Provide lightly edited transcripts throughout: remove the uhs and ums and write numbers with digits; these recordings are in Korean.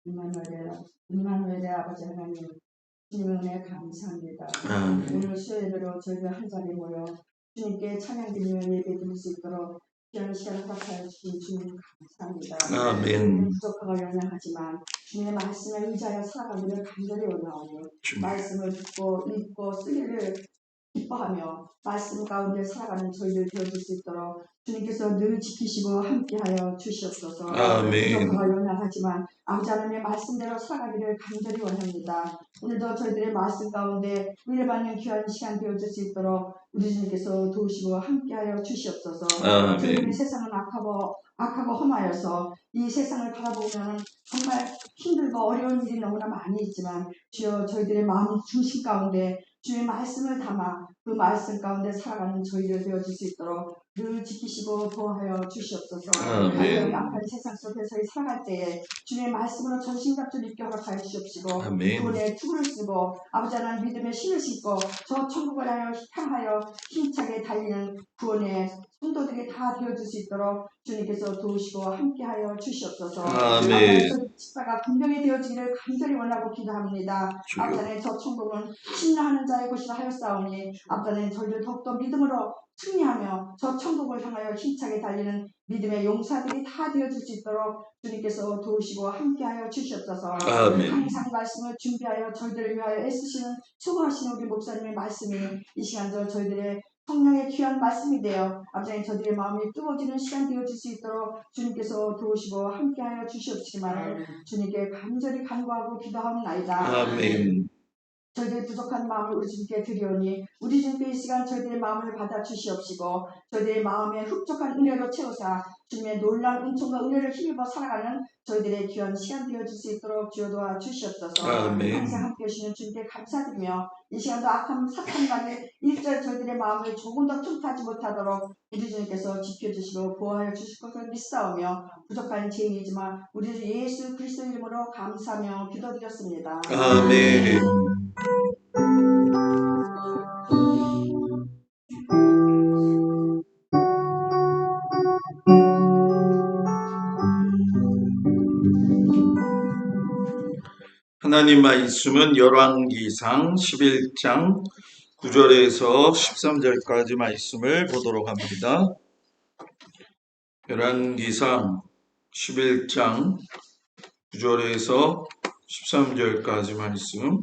임마누엘의 아버지 하나님, 주님의 은혜 감사합니다. 오늘 수요일으로 저희가 한 자리에 모여 주님께 찬양드리며 예배드릴 수 있도록 귀한 시간을 허락하여 주신 주님 감사합니다. 아멘. 부족하고 연약하지만 주님의 말씀에 의지하여 살아가기를 간절히 원하오니 말씀을 듣고 읽고 쓰기를 기뻐하며 말씀 가운데 살아가는 저희들 되어줄 수 있도록 주님께서 늘 지키시고 함께하여 주시옵소서. 부족하고 연약하지만 아버지 하나님의 말씀대로 살아가기를 간절히 원합니다. 오늘도 저희들의 말씀 가운데 은혜 받는 귀한 시간 되어줄 수 있도록 우리 주님께서 도우시고 함께하여 주시옵소서. 저희들의 세상은 악하고 험하여서 이 세상을 바라보면 정말 힘들고 어려운 일이 너무나 많이 있지만 주여 저희들의 마음 중심 가운데 주의 말씀을 담아 그 말씀 가운데 살아가는 저희들 되어줄 수 있도록 늘 지키시고 보호하여 주시옵소서. 악한 세상 속에서 살아갈 때에 주의 말씀으로 전신갑주를 입게 허락하여 주시옵시고 구원의 투구를 쓰고 아버지 하나님 믿음의 신을 신고 저 천국을 향하여 힘차게 달리는 구원의 성도들이 다 되어줄 수 있도록 주님께서 도우시고 함께하여 주시옵소서. 아멘. 식사가 분명히 되어지기를 간절히 원하고 기도합니다. 아버지 하나님 저 천국은 신뢰하는 자의 곳이라 하였사오니 아버지 하나님 저희를 더욱더 믿음으로 승리하며 저 천국을 향하여 힘차게 달리는 믿음의 용사들이 다 되어줄 수 있도록 주님께서 도우시고 함께하여 주시옵소서. 항상 말씀을 준비하여 저희들을 위하여 애쓰시는 수고하시는 우리 목사님의 말씀이 이 시간도 저희들의 성령의 귀한 말씀이 되어 아버지 저들의 마음이 뜨거워지는 시간 되어줄 수 있도록 주님께서 도우시고 함께하여 주시옵시기만 주님께 간절히 간구하고 기도하옵나이다. 아멘. 저희들의 부족한 마음을 우리 주님께 드리오니 우리 주님께 이 시간 저희들의 마음을 받아 주시옵시고 저희들의 마음에 흡족한 은혜로 채우사 주님의 놀라운 은총과 은혜를 힘입어 살아가는 저희들의 귀한 시간 되어줄 수 있도록 주여 도와 주시옵소서. 항상 함께 해주시는 주님께 감사드리며 이 시간도 악한 사탄과의 일절 저희들의 마음을 조금 더 틈타지 못하도록 우리 주님께서 지켜주시고 보호하여 주실 것을 믿사오며 부족한 죄인이지만 우리 주 예수 그리스도 이름으로 감사하며 기도드렸습니다. 아멘. 하나님 말씀은 열왕기상 11장 9절에서 13절까지 말씀을 보도록 합니다. 열왕기상 11장 9절에서 13절까지 말씀.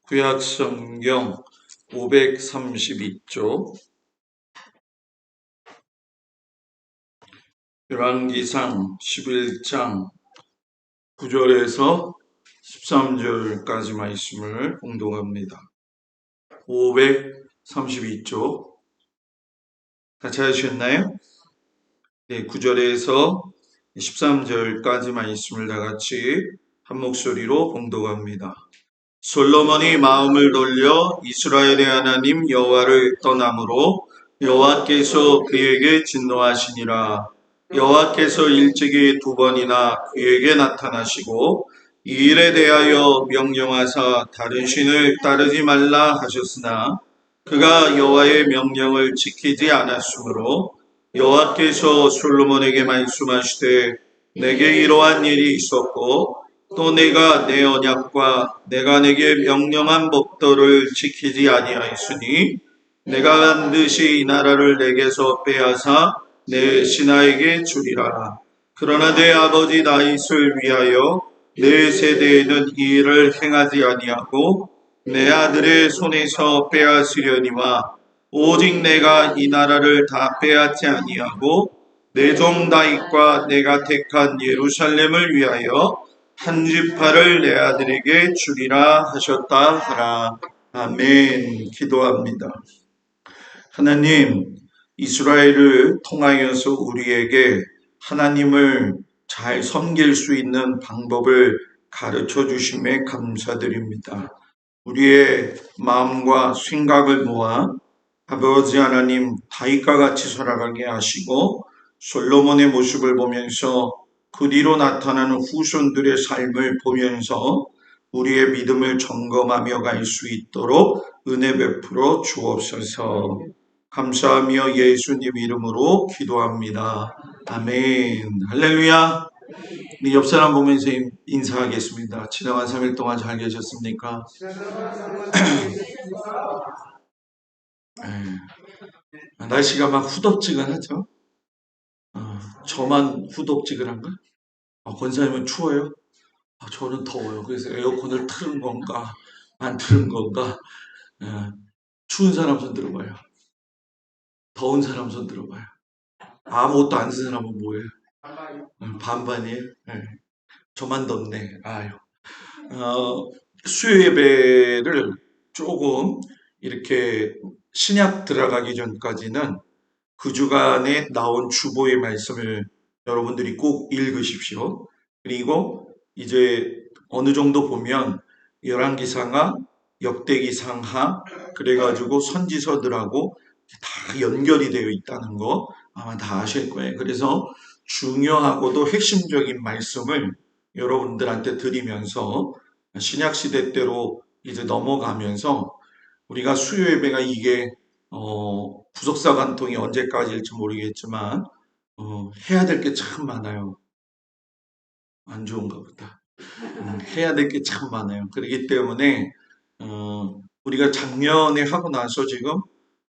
구약성경 532쪽 열왕기상 11장 9절에서 13절까지 말씀을 공독합니다. 532쪽 다 찾으셨나요? 네, 9절에서 13절까지 말씀을 다 같이 한 목소리로 공독합니다. 솔로몬이 마음을 돌려 이스라엘의 하나님 여호와를 떠남으로 여호와께서 그에게 진노하시니라. 여호와께서 일찍이 2번이나 그에게 나타나시고 이 일에 대하여 명령하사 다른 신을 따르지 말라 하셨으나 그가 여호와의 명령을 지키지 않았으므로 여호와께서 솔로몬에게 말씀하시되 내게 이러한 일이 있었고 또 내가 내 언약과 내가 내게 명령한 법도를 지키지 아니하였으니 내가 반드시 이 나라를 내게서 빼앗아 내 신하에게 주리라. 그러나 내 아버지 다윗을 위하여 내 세대에는 이 일을 행하지 아니하고 내 아들의 손에서 빼앗으려니와 오직 내가 이 나라를 다 빼앗지 아니하고 내 종 다윗과 내가 택한 예루살렘을 위하여 한 지파를 내 아들에게 주리라 하셨다 하라. 아멘. 기도합니다. 하나님, 이스라엘을 통하여서 우리에게 하나님을 잘 섬길 수 있는 방법을 가르쳐 주심에 감사드립니다. 우리의 마음과 생각을 모아 아버지 하나님 다윗과 같이 살아가게 하시고 솔로몬의 모습을 보면서 그 뒤로 나타나는 후손들의 삶을 보면서 우리의 믿음을 점검하며 갈 수 있도록 은혜 베풀어 주옵소서. 감사하며 예수님 이름으로 기도합니다. 아멘. 할렐루야. 우리 옆 사람 보면서 인사하겠습니다. 지나간 3일 동안 잘 계셨습니까? 날씨가 막 후덥지근하죠? 저만 후덥지근한가? 권사님은 추워요? 저는 더워요. 그래서 에어컨을 틀은 건가, 안 틀은 건가? 예, 추운 사람 손 들어봐요. 더운 사람 손 들어봐요. 아무것도 안 쓴 사람은 뭐예요? 반반이에요? 예, 저만 덥네. 아유. 수요 예배를 조금 이렇게 신약 들어가기 전까지는 그 주간에 나온 주보의 말씀을 여러분들이 꼭 읽으십시오. 그리고 이제 어느 정도 보면 열왕기상하, 역대기상하 그래가지고 선지서들하고 다 연결이 되어 있다는 거 아마 다 아실 거예요. 그래서 중요하고도 핵심적인 말씀을 여러분들한테 드리면서 신약 시대 때로 이제 넘어가면서 우리가 수요 예배가 이게 부속사 관통이 언제까지일지 모르겠지만 해야 될 게 참 많아요. 안 좋은가 보다. 해야 될 게 참 많아요. 그렇기 때문에 우리가 작년에 하고 나서 지금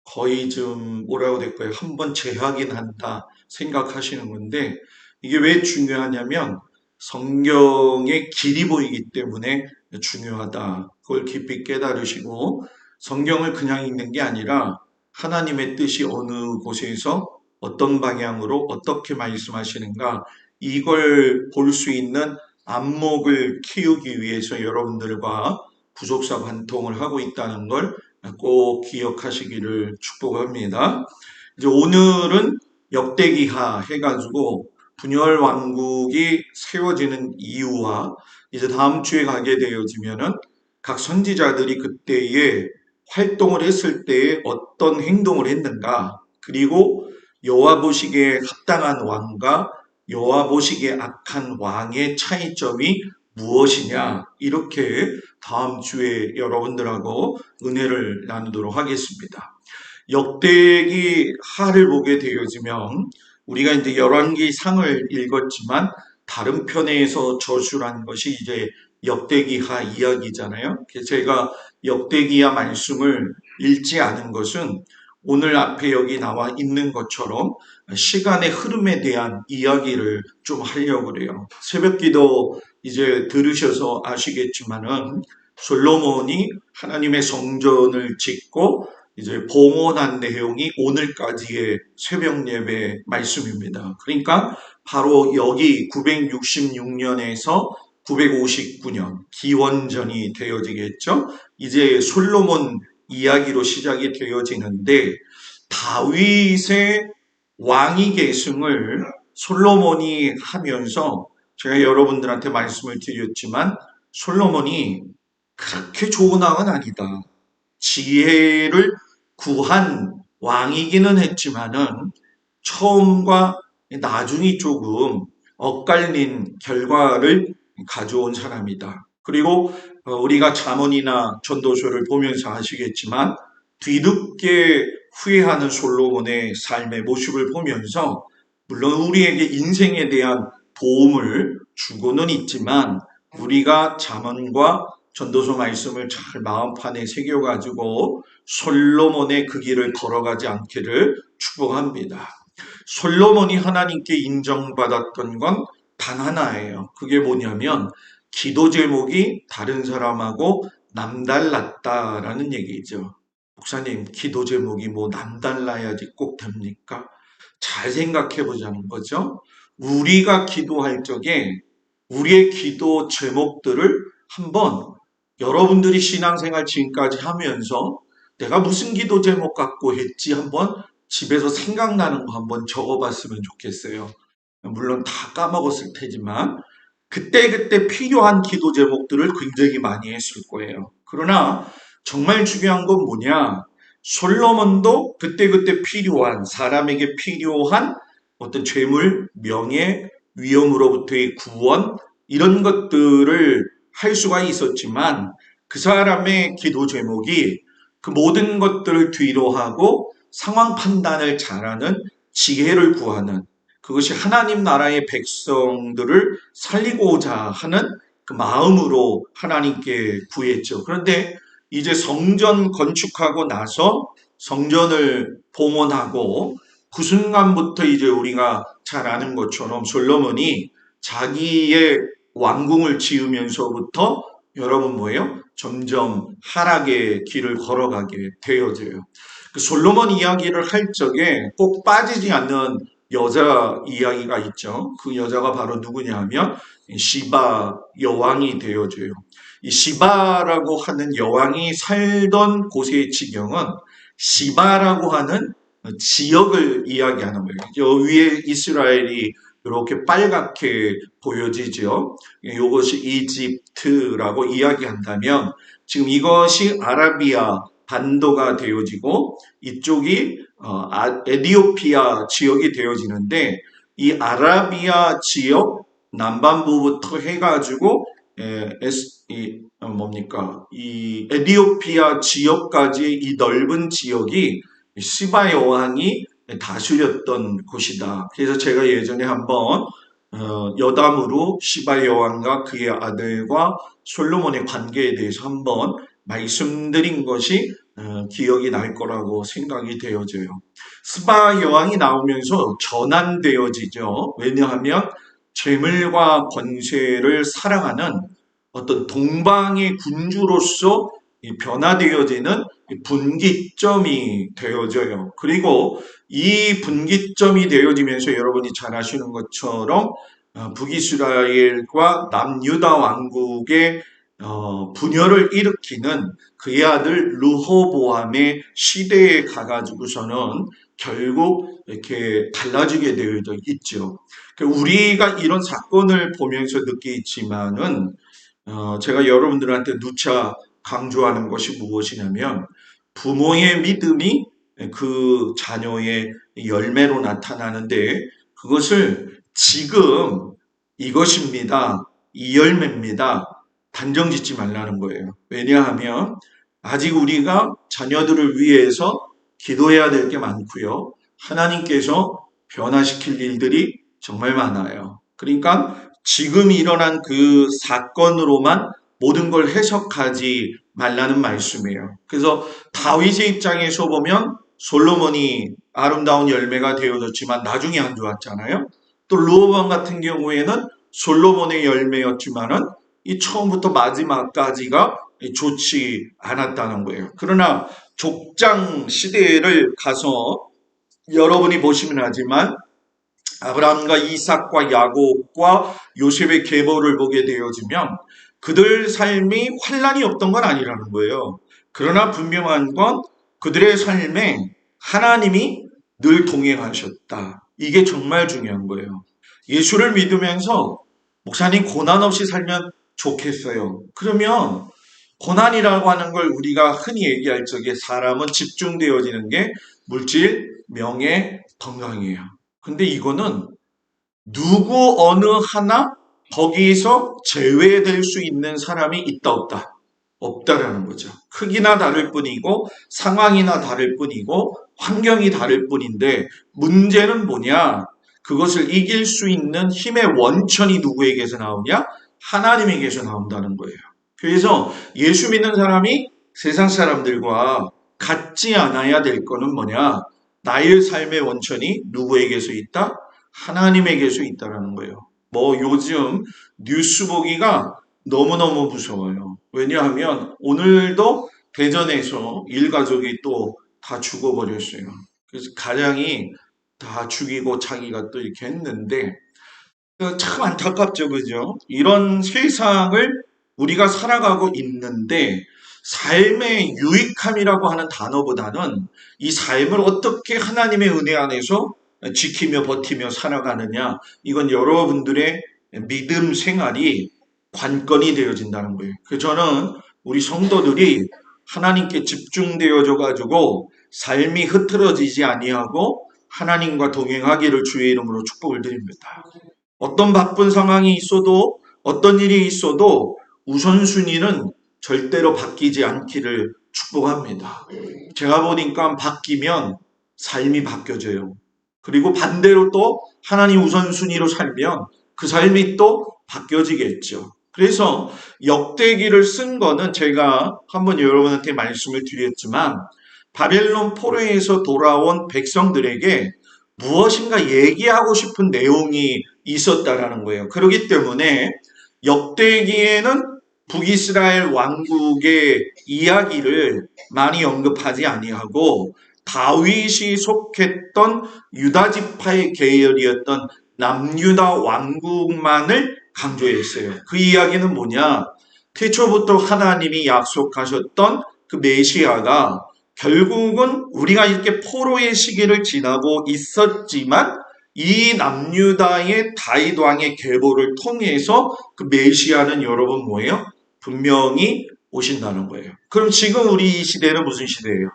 거의 좀 뭐라고 될까요? 한번 재확인한다 생각하시는 건데 이게 왜 중요하냐면 성경의 길이 보이기 때문에 중요하다. 그걸 깊이 깨달으시고 성경을 그냥 읽는 게 아니라 하나님의 뜻이 어느 곳에서 어떤 방향으로 어떻게 말씀하시는가 이걸 볼 수 있는 안목을 키우기 위해서 여러분들과 부속사 관통을 하고 있다는 걸 꼭 기억하시기를 축복합니다. 이제 오늘은 역대기하 해가지고 분열 왕국이 세워지는 이유와 이제 다음 주에 가게 되어지면은 각 선지자들이 그때에 활동을 했을 때에 어떤 행동을 했는가 그리고 여호와 보시기에 합당한 왕과 여호와 보시기에 악한 왕의 차이점이 무엇이냐 이렇게 다음 주에 여러분들하고 은혜를 나누도록 하겠습니다. 역대기 하를 보게 되어지면 우리가 이제 열왕기 상을 읽었지만 다른 편에서 저술한 것이 이제 역대기하 이야기잖아요. 제가 역대기하 말씀을 읽지 않은 것은 오늘 앞에 여기 나와 있는 것처럼 시간의 흐름에 대한 이야기를 좀 하려고 그래요. 새벽기도 이제 들으셔서 아시겠지만은 솔로몬이 하나님의 성전을 짓고 이제 봉헌한 내용이 오늘까지의 새벽 예배 말씀입니다. 그러니까 바로 여기 966년에서 959년 기원전이 되어지겠죠. 이제 솔로몬 이야기로 시작이 되어지는데 다윗의 왕위 계승을 솔로몬이 하면서 제가 여러분들한테 말씀을 드렸지만 솔로몬이 그렇게 좋은 왕은 아니다. 지혜를 구한 왕이기는 했지만은 처음과 나중이 조금 엇갈린 결과를 가져온 사람이다. 그리고 우리가 잠언이나 전도서를 보면서 아시겠지만 뒤늦게 후회하는 솔로몬의 삶의 모습을 보면서 물론 우리에게 인생에 대한 도움을 주고는 있지만 우리가 잠언과 전도서 말씀을 잘 마음판에 새겨가지고 솔로몬의 그 길을 걸어가지 않기를 축복합니다. 솔로몬이 하나님께 인정받았던 건 단 하나예요. 그게 뭐냐면 기도 제목이 다른 사람하고 남달랐다라는 얘기죠. 목사님, 기도 제목이 뭐 남달라야지 꼭 됩니까? 잘 생각해 보자는 거죠. 우리가 기도할 적에 우리의 기도 제목들을 한번 여러분들이 신앙생활 지금까지 하면서 내가 무슨 기도 제목 갖고 했지 한번 집에서 생각나는 거 한번 적어봤으면 좋겠어요. 물론 다 까먹었을 테지만 그때그때 필요한 기도 제목들을 굉장히 많이 했을 거예요. 그러나 정말 중요한 건 뭐냐? 솔로몬도 그때그때 필요한 사람에게 필요한 어떤 재물, 명예, 위험으로부터의 구원 이런 것들을 할 수가 있었지만 그 사람의 기도 제목이 그 모든 것들을 뒤로 하고 상황 판단을 잘하는 지혜를 구하는 그것이 하나님 나라의 백성들을 살리고자 하는 그 마음으로 하나님께 구했죠. 그런데 이제 성전 건축하고 나서 성전을 봉헌하고 그 순간부터 이제 우리가 잘 아는 것처럼 솔로몬이 자기의 왕궁을 지으면서부터 여러분 뭐예요? 점점 하락의 길을 걸어가게 되어져요. 그 솔로몬 이야기를 할 적에 꼭 빠지지 않는 여자 이야기가 있죠. 그 여자가 바로 누구냐 하면 시바 여왕이 되어져요. 이 시바라고 하는 여왕이 살던 곳의 지경은 시바라고 하는 지역을 이야기하는 거예요. 저 위에 이스라엘이 이렇게 빨갛게 보여지죠. 이것이 이집트라고 이야기한다면 지금 이것이 아라비아 반도가 되어지고 이쪽이 에티오피아 지역이 되어지는데 이 아라비아 지역 남반부부터 해가지고 이 에티오피아 지역까지의 이 넓은 지역이 시바 여왕이 다스렸던 곳이다. 그래서 제가 예전에 한번 여담으로 시바 여왕과 그의 아들과 솔로몬의 관계에 대해서 한번 말씀드린 것이 기억이 날 거라고 생각이 되어져요. 시바 여왕이 나오면서 전환되어지죠. 왜냐하면 재물과 권세를 사랑하는 어떤 동방의 군주로서 변화되어지는 분기점이 되어져요. 그리고 이 분기점이 되어지면서 여러분이 잘 아시는 것처럼 북이스라엘과 남유다 왕국의 분열을 일으키는 그의 아들 르호보암의 시대에 가가지고서는 결국 이렇게 달라지게 되어 있죠. 우리가 이런 사건을 보면서 느끼지만은 제가 여러분들한테 누차 강조하는 것이 무엇이냐면 부모의 믿음이 그 자녀의 열매로 나타나는데 그것을 지금 이것입니다. 이 열매입니다. 단정 짓지 말라는 거예요. 왜냐하면 아직 우리가 자녀들을 위해서 기도해야 될 게 많고요. 하나님께서 변화시킬 일들이 정말 많아요. 그러니까 지금 일어난 그 사건으로만 모든 걸 해석하지 말라는 말씀이에요. 그래서 다윗의 입장에서 보면 솔로몬이 아름다운 열매가 되어졌지만 나중에 안 좋았잖아요. 또 르호보암 같은 경우에는 솔로몬의 열매였지만은 이 처음부터 마지막까지가 좋지 않았다는 거예요. 그러나 족장 시대를 가서 여러분이 보시면 하지만 아브라함과 이삭과 야곱과 요셉의 계보를 보게 되어지면 그들 삶이 환란이 없던 건 아니라는 거예요. 그러나 분명한 건 그들의 삶에 하나님이 늘 동행하셨다. 이게 정말 중요한 거예요. 예수를 믿으면서 목사님 고난 없이 살면 좋겠어요. 그러면 고난이라고 하는 걸 우리가 흔히 얘기할 적에 사람은 집중되어지는 게 물질, 명예, 건강이에요. 근데 이거는 누구 어느 하나 거기서 제외될 수 있는 사람이 있다 없다? 없다라는 거죠. 크기나 다를 뿐이고 상황이나 다를 뿐이고 환경이 다를 뿐인데 문제는 뭐냐? 그것을 이길 수 있는 힘의 원천이 누구에게서 나오냐? 하나님에게서 나온다는 거예요. 그래서 예수 믿는 사람이 세상 사람들과 같지 않아야 될 거는 뭐냐? 나의 삶의 원천이 누구에게서 있다? 하나님에게서 있다라는 거예요. 요즘 뉴스 보기가 너무너무 무서워요. 왜냐하면 오늘도 대전에서 일가족이 또 다 죽어버렸어요. 그래서 가장이 다 죽이고 자기가 또 이렇게 했는데 참 안타깝죠, 그죠? 이런 세상을 우리가 살아가고 있는데 삶의 유익함이라고 하는 단어보다는 이 삶을 어떻게 하나님의 은혜 안에서 지키며 버티며 살아가느냐, 이건 여러분들의 믿음 생활이 관건이 되어진다는 거예요. 그래서 저는 우리 성도들이 하나님께 집중되어져 가지고 삶이 흐트러지지 아니하고 하나님과 동행하기를 주의 이름으로 축복을 드립니다. 어떤 바쁜 상황이 있어도 어떤 일이 있어도 우선순위는 절대로 바뀌지 않기를 축복합니다. 제가 보니까 바뀌면 삶이 바뀌어져요. 그리고 반대로 또 하나님 우선순위로 살면 그 삶이 또 바뀌어지겠죠. 그래서 역대기를 쓴 거는 제가 한번 여러분한테 말씀을 드렸지만 바벨론 포로에서 돌아온 백성들에게 무엇인가 얘기하고 싶은 내용이 있었다라는 거예요. 그렇기 때문에 역대기에는 북이스라엘 왕국의 이야기를 많이 언급하지 아니하고 다윗이 속했던 유다 지파의 계열이었던 남유다 왕국만을 강조했어요. 그 이야기는 뭐냐? 태초부터 하나님이 약속하셨던 그 메시아가 결국은 우리가 이렇게 포로의 시기를 지나고 있었지만 이 남유다의 다윗 왕의 계보를 통해서 그 메시아는 여러분 뭐예요? 분명히 오신다는 거예요. 그럼 지금 우리 이 시대는 무슨 시대예요?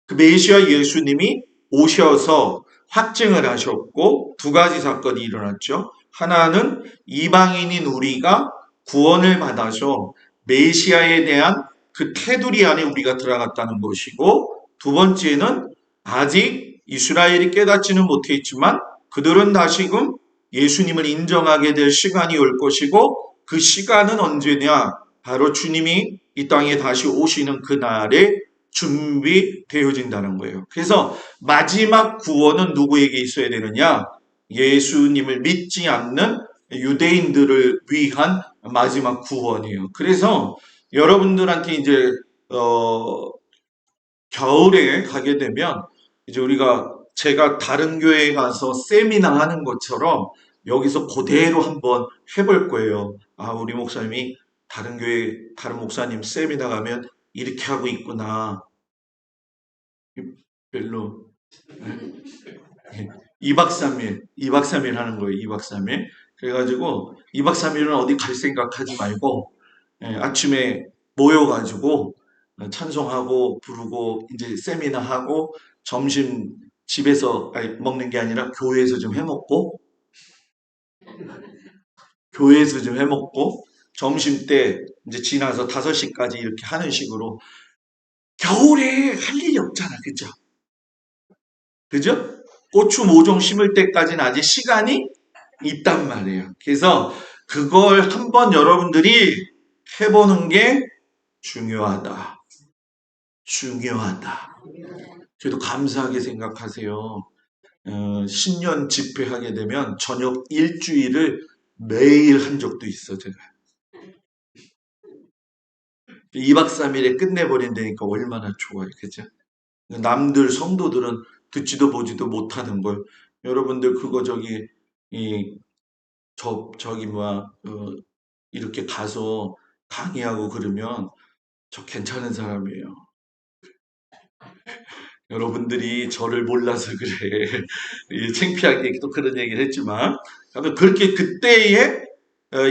그 메시아 예수님이 오셔서 확증을 하셨고 두 가지 사건이 일어났죠. 하나는 이방인인 우리가 구원을 받아서 메시아에 대한 그 테두리 안에 우리가 들어갔다는 것이고, 두 번째는 아직 이스라엘이 깨닫지는 못했지만 그들은 다시금 예수님을 인정하게 될 시간이 올 것이고, 그 시간은 언제냐? 바로 주님이 이 땅에 다시 오시는 그날에 준비되어진다는 거예요. 그래서 마지막 구원은 누구에게 있어야 되느냐? 예수님을 믿지 않는 유대인들을 위한 마지막 구원이에요. 그래서 여러분들한테 이제 겨울에 가게 되면 이제 제가 다른 교회에 가서 세미나 하는 것처럼 여기서 그대로 한번 해볼 거예요. 아, 우리 목사님이 다른 교회 다른 목사님 세미나 가면 이렇게 하고 있구나. 별로 2박 3일 하는 거예요. 2박 3일. 그래가지고 2박 3일은 어디 갈 생각하지 말고 아침에 모여가지고 찬송하고 부르고 이제 세미나 하고 점심 집에서 먹는 게 아니라 교회에서 좀 해먹고 점심 때 이제 지나서 5시까지 이렇게 하는 식으로. 겨울에 할 일이 없잖아. 그죠? 그죠? 고추 모종 심을 때까지는 아직 시간이 있단 말이에요. 그래서 그걸 한번 여러분들이 해보는 게 중요하다. 저도 감사하게 생각하세요. 신년 집회하게 되면 저녁 일주일을 매일 한 적도 있어, 제가. 2박 3일에 끝내버린다니까 얼마나 좋아요. 그죠? 남들 성도들은 듣지도 보지도 못하는 걸 여러분들 그거 이렇게 가서 강의하고 그러면 저 괜찮은 사람이에요. 여러분들이 저를 몰라서 그래. 창피하게 또 그런 얘기를 했지만, 그렇게 그때의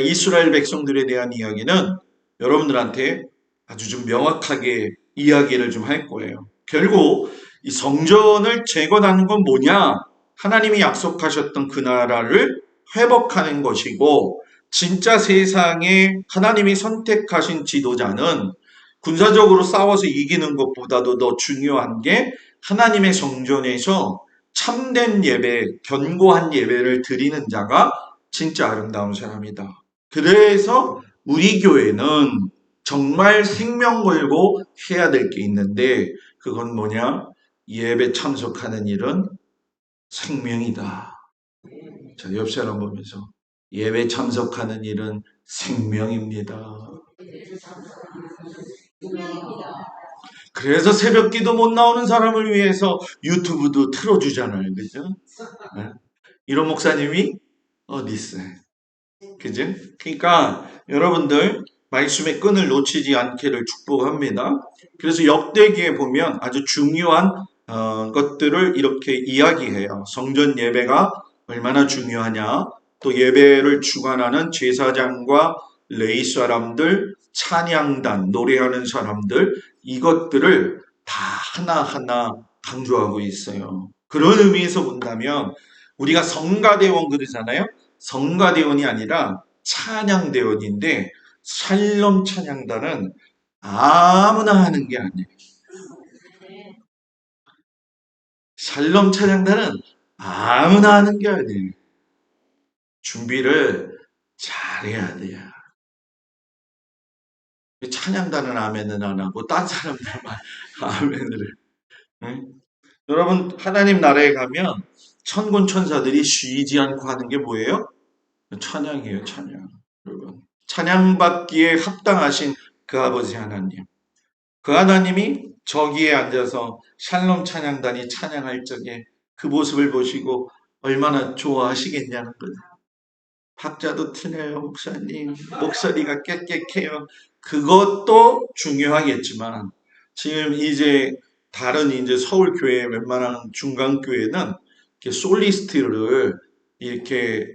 이스라엘 백성들에 대한 이야기는 여러분들한테 아주 좀 명확하게 이야기를 좀 할 거예요. 결국 이 성전을 재건하는 건 뭐냐? 하나님이 약속하셨던 그 나라를 회복하는 것이고, 진짜 세상에 하나님이 선택하신 지도자는 군사적으로 싸워서 이기는 것보다도 더 중요한 게 하나님의 성전에서 참된 예배, 견고한 예배를 드리는 자가 진짜 아름다운 사람이다. 그래서 우리 교회는 정말 생명 걸고 해야 될 게 있는데, 그건 뭐냐? 예배 참석하는 일은 생명이다. 자, 옆 사람 보면서 예배 참석하는 일은 생명입니다. 그래서 새벽 기도 못 나오는 사람을 위해서 유튜브도 틀어주잖아요. 그죠? 네? 이런 목사님이 어디 있어요? 그죠? 그러니까 여러분들 말씀의 끈을 놓치지 않기를 축복합니다. 그래서 역대기에 보면 아주 중요한 것들을 이렇게 이야기해요. 성전 예배가 얼마나 중요하냐, 또 예배를 주관하는 제사장과 레위 사람들, 찬양단, 노래하는 사람들, 이것들을 다 하나하나 강조하고 있어요. 그런 의미에서 본다면 우리가 성가대원 그러잖아요. 성가대원이 아니라 찬양대원인데, 샬롬 찬양단은 아무나 하는 게 아니에요. 샬롬 찬양단은 아무나 하는 게 아니에요. 준비를 잘해야 돼요. 찬양단은 아멘은 안 하고 딴 사람들만 아멘을 해. 응? 여러분 하나님 나라에 가면 천군 천사들이 쉬지 않고 하는 게 뭐예요? 찬양이에요. 찬양. 여러분 찬양받기에 합당하신 그 아버지 하나님. 그 하나님이 저기에 앉아서 샬롬 찬양단이 찬양할 적에 그 모습을 보시고 얼마나 좋아하시겠냐는 거죠. 박자도 트네요, 목사님. 목소리가 깨끗해요. 그것도 중요하겠지만 지금 이제 다른 이제 서울 교회 웬만한 중간 교회는 이렇게 솔리스트를 이렇게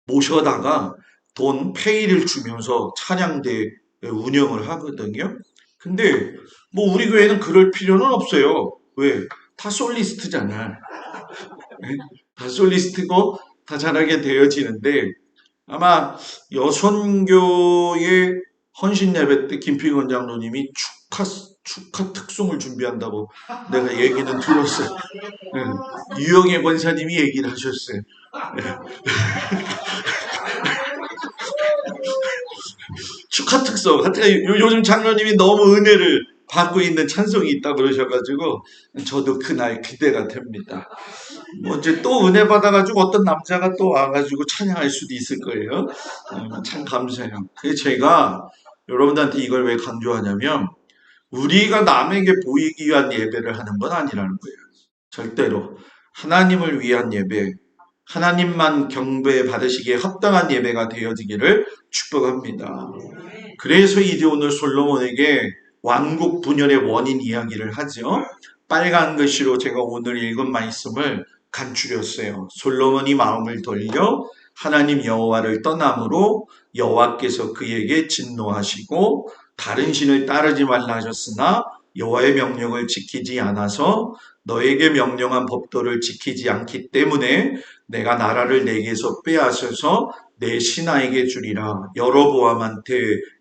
모셔다가 돈 페이를 주면서 찬양대 운영을 하거든요. 근데 뭐 우리 교회는 그럴 필요는 없어요. 왜? 다 솔리스트잖아. 다 솔리스트고 다 잘하게 되어지는데 아마 여선교의 헌신 예배 때 김필건 장로님이 축하 특송을 준비한다고 내가 얘기는 들었어요. 네. 유영애 권사님이 얘기를 하셨어요. 네. 축하 특송. 하여튼 요즘 장로님이 너무 은혜를 받고 있는 찬송이 있다고 그러셔가지고 저도 그날 기대가 됩니다. 뭐 이제 또 은혜 받아가지고 어떤 남자가 또 와가지고 찬양할 수도 있을 거예요. 참 감사해요. 그래서 제가 여러분들한테 이걸 왜 강조하냐면 우리가 남에게 보이기 위한 예배를 하는 건 아니라는 거예요. 절대로 하나님을 위한 예배, 하나님만 경배 받으시기에 합당한 예배가 되어지기를 축복합니다. 그래서 이제 오늘 솔로몬에게 왕국 분열의 원인 이야기를 하죠. 빨간 글씨로 제가 오늘 읽은 말씀을 간추렸어요. 솔로몬이 마음을 돌려 하나님 여호와를 떠남으로 여호와께서 그에게 진노하시고 다른 신을 따르지 말라 하셨으나 여호와의 명령을 지키지 않아서 너에게 명령한 법도를 지키지 않기 때문에 내가 나라를 내게서 빼앗아서 내 신하에게 주리라. 여로보암한테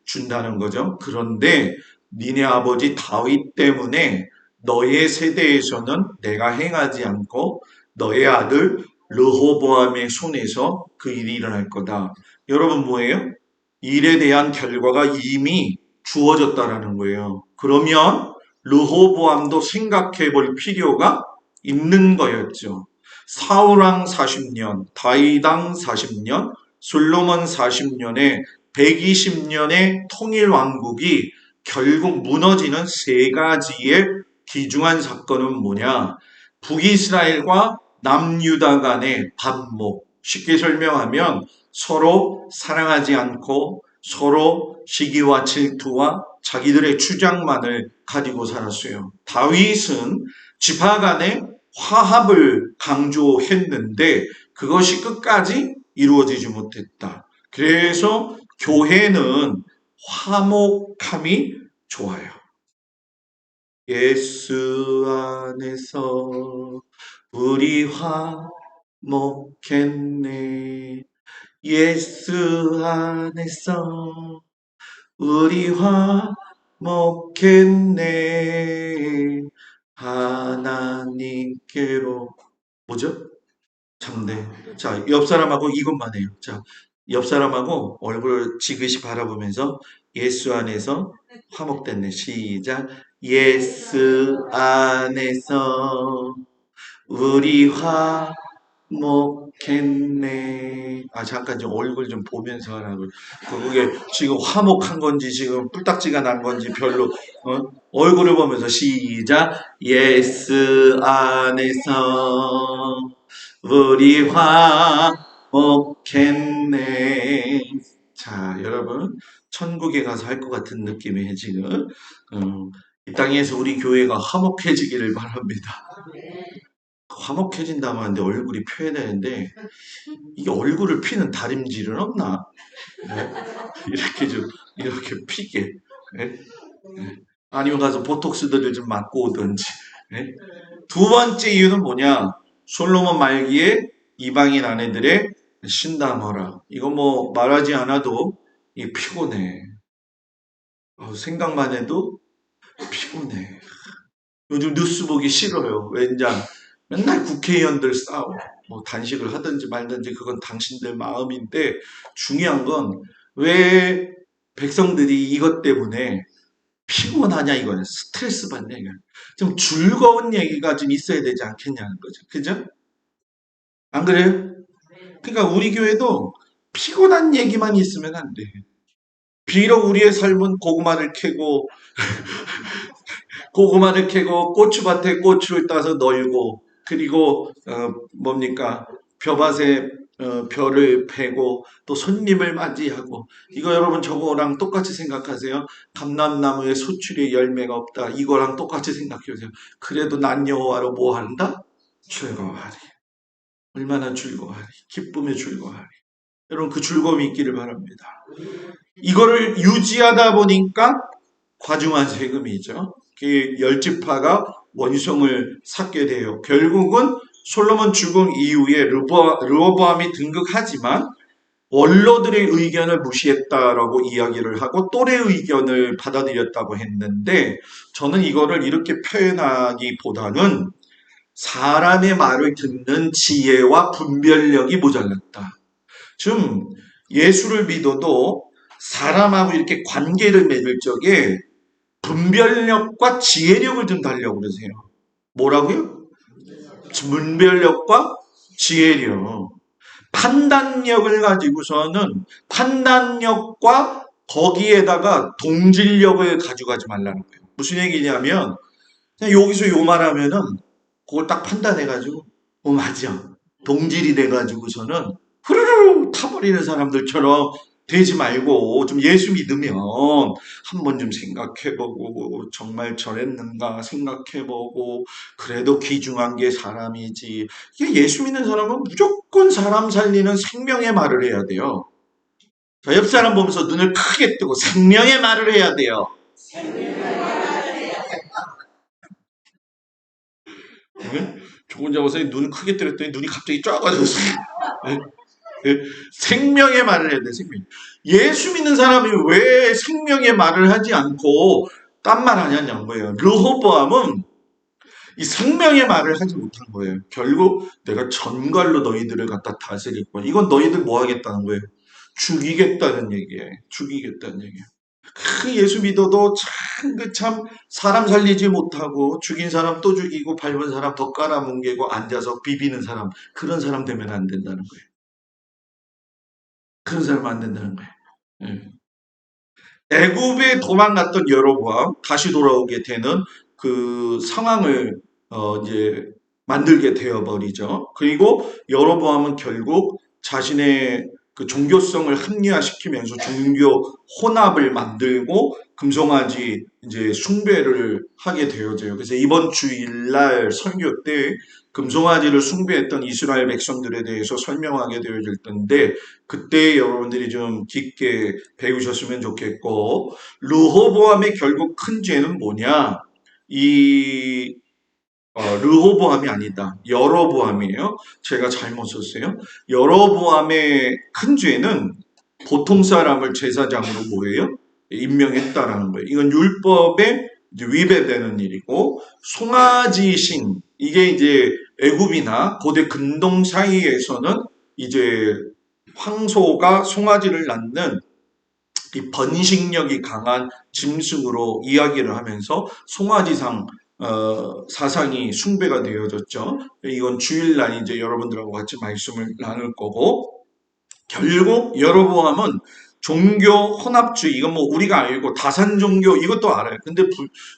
준다는 거죠. 그런데 니네 아버지 다윗 때문에 너의 세대에서는 내가 행하지 않고 너의 아들 르호보암의 손에서 그 일이 일어날 거다. 여러분 뭐예요? 일에 대한 결과가 이미 주어졌다라는 거예요. 그러면 르호보암도 생각해 볼 필요가 있는 거였죠. 사울왕 40년, 다윗왕 40년, 솔로몬 40년에 120년의 통일 왕국이 결국 무너지는 세 가지의 귀중한 사건은 뭐냐? 북이스라엘과 남유다 간의 반목. 쉽게 설명하면 서로 사랑하지 않고 서로 시기와 질투와 자기들의 주장만을 가지고 살았어요. 다윗은 지파 간의 화합을 강조했는데 그것이 끝까지 이루어지지 못했다. 그래서 교회는 화목함이 좋아요. 예수 안에서 우리 화목했네. 예수 안에서 우리 화목했네. 하나님께로 뭐죠? 장대. 자, 옆 사람하고 이것만 해요. 자, 옆 사람하고 얼굴 지그시 바라보면서 예수 안에서 화목됐네. 시작. 예수 안에서 우리 화목했네. 아, 잠깐 좀 얼굴 좀 보면서 하라고. 그게 지금 화목한 건지 지금 뿔딱지가 난 건지 별로, 얼굴을 보면서 시작. 예수 안에서 우리 화목했네. 자, 여러분, 천국에 가서 할 것 같은 느낌이에요, 지금. 이 땅에서 우리 교회가 화목해지기를 바랍니다. 화목해진다고 하는데 얼굴이 표현되는데 이게 얼굴을 피는 다림질은 없나? 네? 이렇게 좀 이렇게 피게. 네? 네. 아니면 가서 보톡스들을 좀 맞고 오든지. 네? 두 번째 이유는 뭐냐? 솔로몬 말기에 이방인 아내들의 신담어라. 이거 뭐 말하지 않아도 이 피곤해. 생각만 해도 피곤해. 요즘 뉴스 보기 싫어요. 왠지 맨날 국회의원들 싸워. 뭐 단식을 하든지 말든지 그건 당신들 마음인데 중요한 건 왜 백성들이 이것 때문에 피곤하냐 이거예요. 스트레스 받냐 이거예요. 좀 즐거운 얘기가 좀 있어야 되지 않겠냐는 거죠. 그죠? 안 그래요? 그러니까 우리 교회도 피곤한 얘기만 있으면 안 돼. 비록 우리의 삶은 고구마를 캐고 고추밭에 고추를 따서 널고 그리고 뭡니까 벼밭에 벼를 베고 또 손님을 맞이하고 이거 여러분 저거랑 똑같이 생각하세요. 감람나무에 소출의 열매가 없다. 이거랑 똑같이 생각해보세요. 그래도 난 여호와로 뭐 한다? 즐거워하리. 얼마나 즐거워하리. 기쁨에 즐거워하리. 여러분 그 즐거움이 있기를 바랍니다. 이거를 유지하다 보니까 과중한 세금이죠. 그 열지파가 원성을 쌓게 돼요. 결국은 솔로몬 죽음 이후에 르호보암이 등극하지만 원로들의 의견을 무시했다라고 이야기를 하고 또래 의견을 받아들였다고 했는데 저는 이거를 이렇게 표현하기보다는 사람의 말을 듣는 지혜와 분별력이 모자랐다. 좀 예수를 믿어도 사람하고 이렇게 관계를 맺을 적에 분별력과 지혜력을 좀 달려고 그러세요. 뭐라고요? 분별력과 지혜력. 판단력을 가지고서는 판단력과 거기에다가 동질력을 가져가지 말라는 거예요. 무슨 얘기냐면 그냥 여기서 요 말하면은 그걸 딱 판단해가지고 맞아. 동질이 돼가지고서는 후루루 타버리는 사람들처럼 되지 말고 좀 예수 믿으면 한번 좀 생각해보고 정말 저랬는가 생각해보고 그래도 귀중한 게 사람이지. 이게 예수 믿는 사람은 무조건 사람 살리는 생명의 말을 해야 돼요. 자, 옆 사람 보면서 눈을 크게 뜨고 생명의 말을 해야 돼요. 네? 저 혼자 보세요. 눈을 크게 뜨랬더니 눈이 갑자기 쫙아졌어요. 네? 생명의 말을 해야 돼, 생명. 예수 믿는 사람이 왜 생명의 말을 하지 않고 딴 말 하냐는 거예요. 르호보암은 이 생명의 말을 하지 못한 거예요. 결국 내가 전갈로 너희들을 갖다 다스릴 거야. 이건 너희들 뭐 하겠다는 거예요? 죽이겠다는 얘기예요. 죽이겠다는 얘기예요. 그 예수 믿어도 참 사람 살리지 못하고 죽인 사람 또 죽이고 밟은 사람 더 깔아뭉개고 앉아서 비비는 사람 그런 사람 되면 안 된다는 거예요. 그런 사람 안 된다는 거예요. 예. 애굽에 도망갔던 여로보암 다시 돌아오게 되는 그 상황을 이제 만들게 되어버리죠. 그리고 여로보암은 결국 자신의 그 종교성을 합리화시키면서 종교 혼합을 만들고 금송아지 이제 숭배를 하게 되어져요. 그래서 이번 주일날 설교 때 금송아지를 숭배했던 이스라엘 백성들에 대해서 설명하게 되어질 텐데 그때 여러분들이 좀 깊게 배우셨으면 좋겠고 르호보암의 결국 큰 죄는 뭐냐? 이 르호보암이 아니다. 여로보암이에요. 제가 잘못 썼어요. 여로보암의 큰 죄는 보통 사람을 제사장으로 뭐예요? 임명했다라는 거예요. 이건 율법에 위배되는 일이고 송아지신 이게 이제 애굽이나 고대 근동 사이에서는 이제 황소가 송아지를 낳는 이 번식력이 강한 짐승으로 이야기를 하면서 송아지상 사상이 숭배가 되어졌죠. 이건 주일날 이제 여러분들하고 같이 말씀을 나눌 거고 결국 여로보암은 종교 혼합주의 이건 뭐 우리가 알고 다산 종교 이것도 알아요. 근데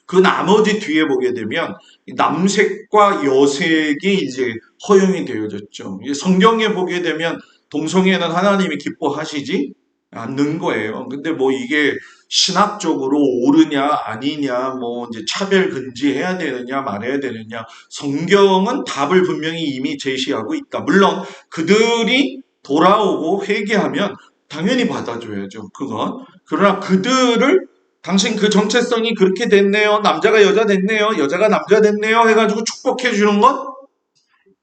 그 나머지 뒤에 보게 되면 남색과 여색이 이제 허용이 되어졌죠. 성경에 보게 되면 동성애는 하나님이 기뻐하시지 않는 거예요. 근데 뭐 이게 신학적으로 옳으냐 아니냐 뭐 이제 차별 금지해야 되느냐 말해야 되느냐 성경은 답을 분명히 이미 제시하고 있다. 물론 그들이 돌아오고 회개하면 당연히 받아줘야죠. 그건. 그러나 그들을 당신 그 정체성이 그렇게 됐네요. 남자가 여자 됐네요. 여자가 남자 됐네요. 해가지고 축복해 주는 건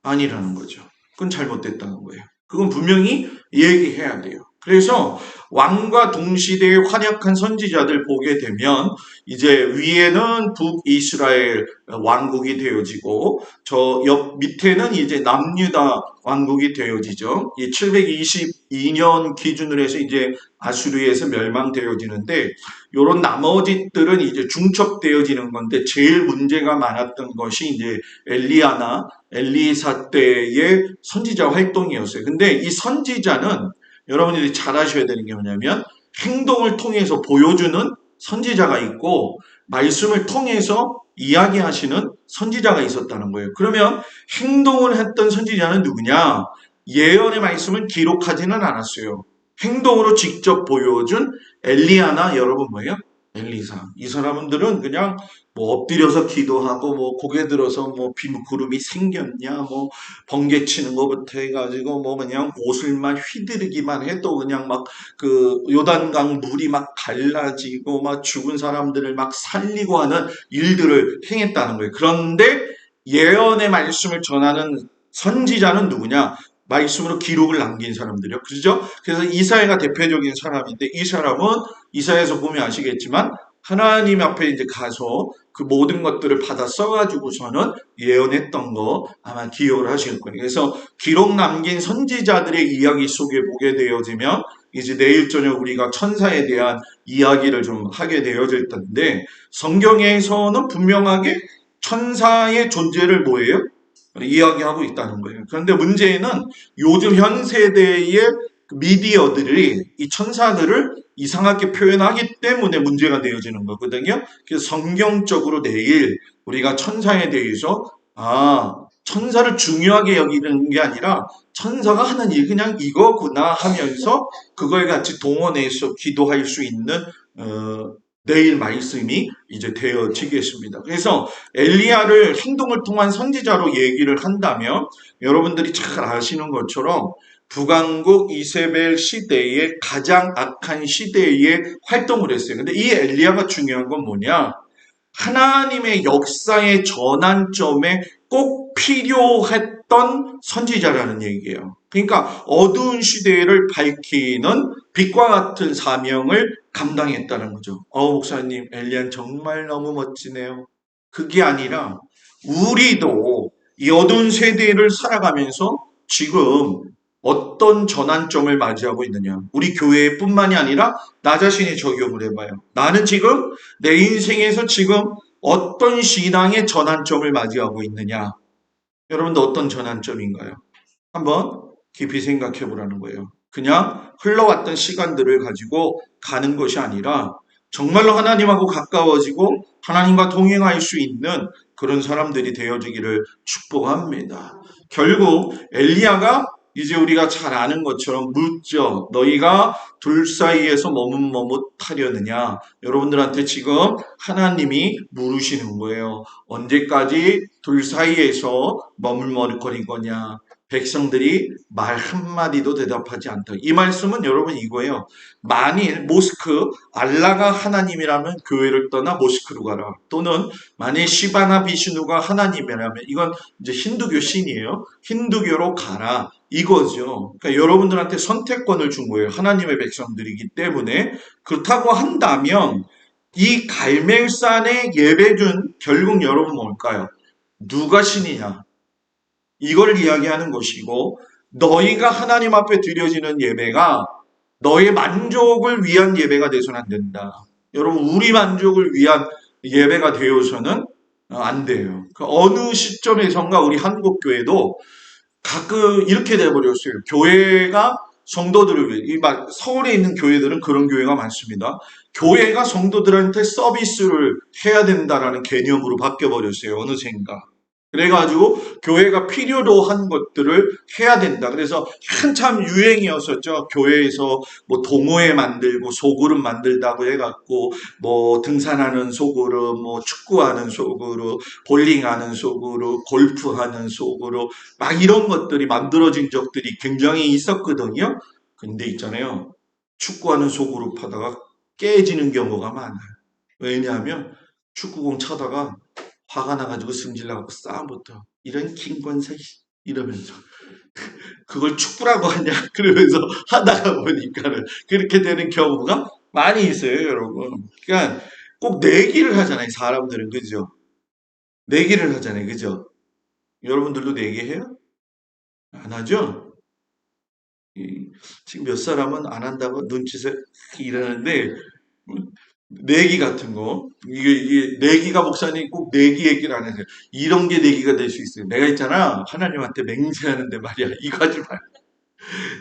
아니라는 거죠. 그건 잘못됐다는 거예요. 그건 분명히 얘기해야 돼요. 그래서 왕과 동시대의 활약한 선지자들 보게 되면 이제 위에는 북이스라엘 왕국이 되어지고 저 옆 밑에는 이제 남유다 왕국이 되어지죠. 이 722년 기준으로 해서 이제 아수르에서 멸망되어지는데 요런 나머지들은 이제 중첩되어지는 건데 제일 문제가 많았던 것이 이제 엘리야나 엘리사 때의 선지자 활동이었어요. 근데 이 선지자는 여러분들이 잘 아셔야 되는 게 뭐냐면 행동을 통해서 보여주는 선지자가 있고 말씀을 통해서 이야기하시는 선지자가 있었다는 거예요. 그러면 행동을 했던 선지자는 누구냐? 예언의 말씀을 기록하지는 않았어요. 행동으로 직접 보여준 엘리야나 여러분 뭐예요? 엘리사. 이 사람들은 그냥 뭐 엎드려서 기도하고 뭐 고개 들어서 뭐 구름이 생겼냐 뭐 번개 치는 것부터 해가지고 뭐 그냥 옷을만 휘두르기만 해도 그냥 막 그 요단강 물이 막 갈라지고 막 죽은 사람들을 막 살리고 하는 일들을 행했다는 거예요. 그런데 예언의 말씀을 전하는 선지자는 누구냐? 말씀으로 기록을 남긴 사람들이요. 그죠? 그래서 이사야가 대표적인 사람인데 이 사람은 이사야에서 보면 아시겠지만 하나님 앞에 이제 가서 그 모든 것들을 받아 써가지고서는 예언했던 거 아마 기억을 하실 거예요. 그래서 기록 남긴 선지자들의 이야기 속에 보게 되어지면 이제 내일 저녁 우리가 천사에 대한 이야기를 좀 하게 되어질 텐데 성경에서는 분명하게 천사의 존재를 뭐예요? 이야기하고 있다는 거예요. 그런데 문제는 요즘 현 세대의 미디어들이 이 천사들을 이상하게 표현하기 때문에 문제가 되어지는 거거든요. 그래서 성경적으로 내일 우리가 천사에 대해서 천사를 중요하게 여기는 게 아니라 천사가 하는 일 그냥 이거구나 하면서 그거에 같이 동원해서 기도할 수 있는 내일 말씀이 이제 되어지겠습니다. 그래서 엘리야를 행동을 통한 선지자로 얘기를 한다면 여러분들이 잘 아시는 것처럼 북왕국 이세벨 시대의 가장 악한 시대에 활동을 했어요. 근데 이 엘리야가 중요한 건 뭐냐? 하나님의 역사의 전환점에 꼭 필요했던 선지자라는 얘기예요. 그러니까 어두운 시대를 밝히는 빛과 같은 사명을 감당했다는 거죠. 목사님, 엘리야는 정말 너무 멋지네요. 그게 아니라 우리도 이 어두운 세대를 살아가면서 지금 어떤 전환점을 맞이하고 있느냐. 우리 교회뿐만이 아니라 나 자신이 적용을 해봐요. 나는 지금 내 인생에서 지금 어떤 신앙의 전환점을 맞이하고 있느냐. 여러분도 어떤 전환점인가요? 한번 깊이 생각해 보라는 거예요. 그냥 흘러왔던 시간들을 가지고 가는 것이 아니라 정말로 하나님하고 가까워지고 하나님과 동행할 수 있는 그런 사람들이 되어지기를 축복합니다. 결국 엘리야가 이제 우리가 잘 아는 것처럼 묻죠. 너희가 둘 사이에서 머뭇머뭇하려느냐. 여러분들한테 지금 하나님이 물으시는 거예요. 언제까지 둘 사이에서 머물머뭇거릴 거냐. 백성들이 말 한마디도 대답하지 않다. 이 말씀은 여러분 이거예요. 만일 모스크, 알라가 하나님이라면 교회를 떠나 모스크로 가라. 또는 만일 시바나 비슈누가 하나님이라면 이건 이제 힌두교 신이에요. 힌두교로 가라. 이거죠. 그러니까 여러분들한테 선택권을 준 거예요. 하나님의 백성들이기 때문에. 그렇다고 한다면 이 갈멜산의 예배준 결국 여러분 뭘까요? 누가 신이냐? 이걸 이야기하는 것이고 너희가 하나님 앞에 드려지는 예배가 너의 만족을 위한 예배가 돼서는 안 된다. 여러분 우리 만족을 위한 예배가 되어서는 안 돼요. 어느 시점에선가 우리 한국교회도 가끔 이렇게 돼버렸어요. 교회가 성도들을 위해, 서울에 있는 교회들은 그런 교회가 많습니다. 교회가 성도들한테 서비스를 해야 된다라는 개념으로 바뀌어버렸어요. 어느샌가. 그래가지고 교회가 필요로 한 것들을 해야 된다. 그래서 한참 유행이었었죠. 교회에서 뭐 동호회 만들고 소그룹 만들다고 해갖고 뭐 등산하는 소그룹, 뭐 축구하는 소그룹, 볼링하는 소그룹, 골프하는 소그룹 막 이런 것들이 만들어진 적들이 굉장히 있었거든요. 근데 있잖아요. 축구하는 소그룹 하다가 깨지는 경우가 많아요. 왜냐하면 축구공 차다가 화가 나가지고 승질나갖고 싸움부터 이런 김권세 이러면서 그걸 축구라고 하냐 그러면서 하다가 보니까는 그렇게 되는 경우가 많이 있어요, 여러분. 그러니까 꼭 내기를 하잖아요, 사람들은. 그죠? 내기를 하잖아요, 그죠? 여러분들도 내기해요? 안 하죠? 지금 몇 사람은 안 한다고 눈치색 이러는데 내기 같은 거 이게 내기가 목사님 꼭 내기 얘기를 안 해요. 이런 게 내기가 될 수 있어요. 내가 있잖아 하나님한테 맹세하는데 말이야 이거 하지 말.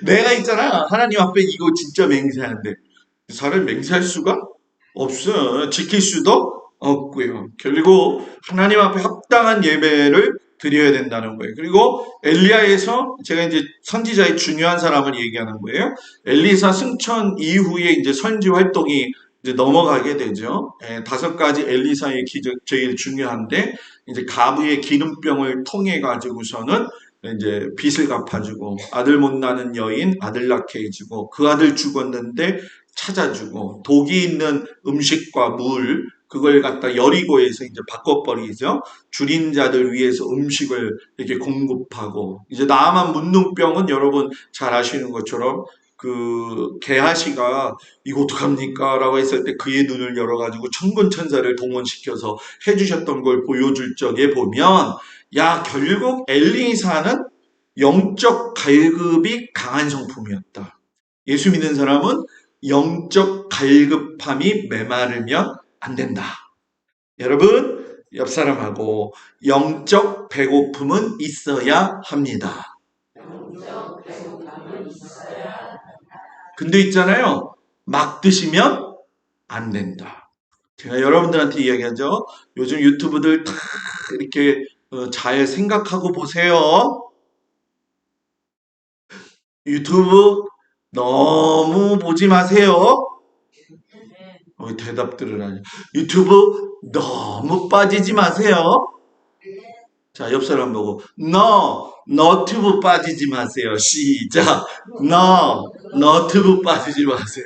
내가 있잖아 하나님 앞에 이거 진짜 맹세하는데 사람 맹세할 수가 없어요. 지킬 수도 없고요. 결국 하나님 앞에 합당한 예배를 드려야 된다는 거예요. 그리고 엘리야에서 제가 이제 선지자의 중요한 사람을 얘기하는 거예요. 엘리사 승천 이후에 이제 선지 활동이 이제 넘어가게 되죠. 5가지 엘리사의 기적 제일 중요한데 이제 가부의 기름병을 통해 가지고서는 이제 빚을 갚아주고 아들 못 낳는 여인 아들 낳게 해주고 그 아들 죽었는데 찾아주고 독이 있는 음식과 물 그걸 갖다 여리고에서 이제 바꿔버리죠. 줄인 자들 위해서 음식을 이렇게 공급하고 이제 나아만 문둥병은 여러분 잘 아시는 것처럼 그 게하시가 이거 어떡합니까? 라고 했을 때 그의 눈을 열어가지고 천군천사를 동원시켜서 해주셨던 걸 보여줄 적에 보면 야 결국 엘리사는 영적 갈급이 강한 성품이었다. 예수 믿는 사람은 영적 갈급함이 메마르면 안 된다. 여러분, 옆 사람하고 영적 배고픔은 있어야 합니다. 근데 있잖아요. 막 드시면 안 된다. 제가 여러분들한테 이야기하죠. 요즘 유튜브들 다 이렇게 잘 생각하고 보세요. 유튜브 너무 보지 마세요. 대답들을 하냐. 유튜브 너무 빠지지 마세요. 자, 옆 사람 보고 너튜브 빠지지 마세요. 시작. 너튜브 빠지지 마세요.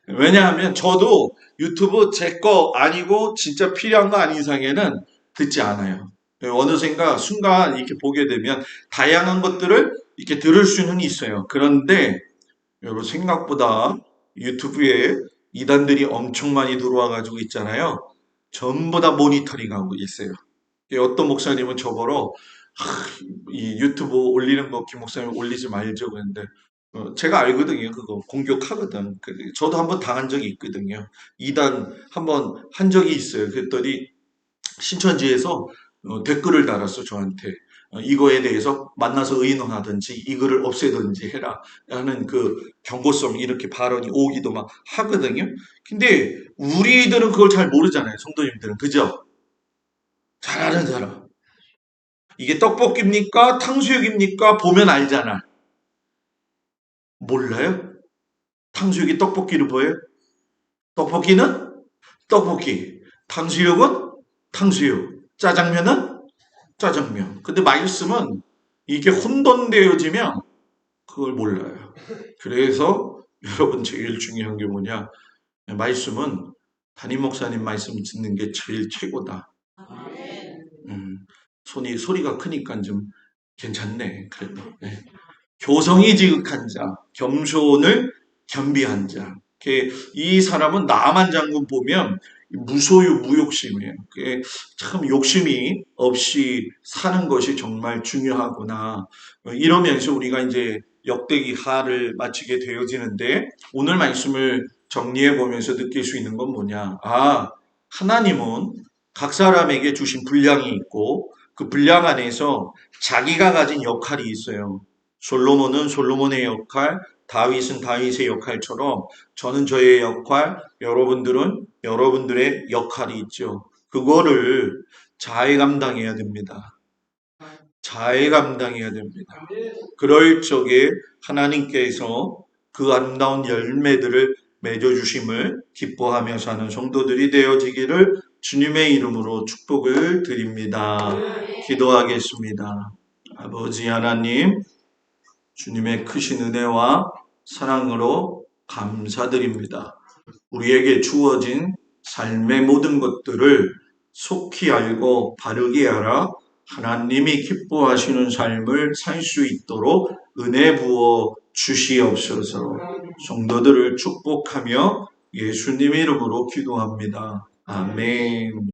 왜냐하면 저도 유튜브 제 거 아니고 진짜 필요한 거 아닌 이상에는 듣지 않아요. 어느샌가 순간 이렇게 보게 되면 다양한 것들을 이렇게 들을 수는 있어요. 그런데 여러분 생각보다 유튜브에 이단들이 엄청 많이 들어와 가지고 있잖아요. 전부 다 모니터링하고 있어요. 어떤 목사님은 저보러 이 유튜브 올리는 거 김 목사님 올리지 말죠 그랬는데 제가 알거든요. 그거 공격하거든. 저도 한번 당한 적이 있거든요. 이단 한번 한 적이 있어요. 그랬더니 신천지에서 댓글을 달았어 저한테. 이거에 대해서 만나서 의논하든지 이 글을 없애든지 해라 하는 그 경고성 이렇게 발언이 오기도 막 하거든요. 근데 우리들은 그걸 잘 모르잖아요. 성도님들은. 그죠? 잘 아는 사람. 이게 떡볶이입니까? 탕수육입니까? 보면 알잖아. 몰라요? 탕수육이 떡볶이를 보여요? 떡볶이는 떡볶이. 탕수육은 탕수육. 짜장면은 짜장면. 근데 말씀은 이게 혼돈되어지면 그걸 몰라요. 그래서 여러분 제일 중요한 게 뭐냐? 말씀은 담임 목사님 말씀 듣는 게 제일 최고다. 소리가 크니까 좀 괜찮네. 그래도. 네. 교성이 지극한 자, 겸손을 겸비한 자. 이 사람은 나만 장군 보면 무소유 무욕심이에요. 참 욕심이 없이 사는 것이 정말 중요하구나. 이러면서 우리가 이제 역대기 하를 마치게 되어지는데 오늘 말씀을 정리해 보면서 느낄 수 있는 건 뭐냐? 하나님은 각 사람에게 주신 분량이 있고 그 분량 안에서 자기가 가진 역할이 있어요. 솔로몬은 솔로몬의 역할, 다윗은 다윗의 역할처럼 저는 저의 역할, 여러분들은 여러분들의 역할이 있죠. 그거를 잘 감당해야 됩니다. 잘 감당해야 됩니다. 그럴 적에 하나님께서 그 아름다운 열매들을 맺어주심을 기뻐하며 사는 성도들이 되어지기를 주님의 이름으로 축복을 드립니다. 기도하겠습니다. 아버지 하나님, 주님의 크신 은혜와 사랑으로 감사드립니다. 우리에게 주어진 삶의 모든 것들을 속히 알고 바르게 알아 하나님이 기뻐하시는 삶을 살 수 있도록 은혜 부어 주시옵소서. 성도들을 축복하며 예수님 이름으로 기도합니다. 아멘.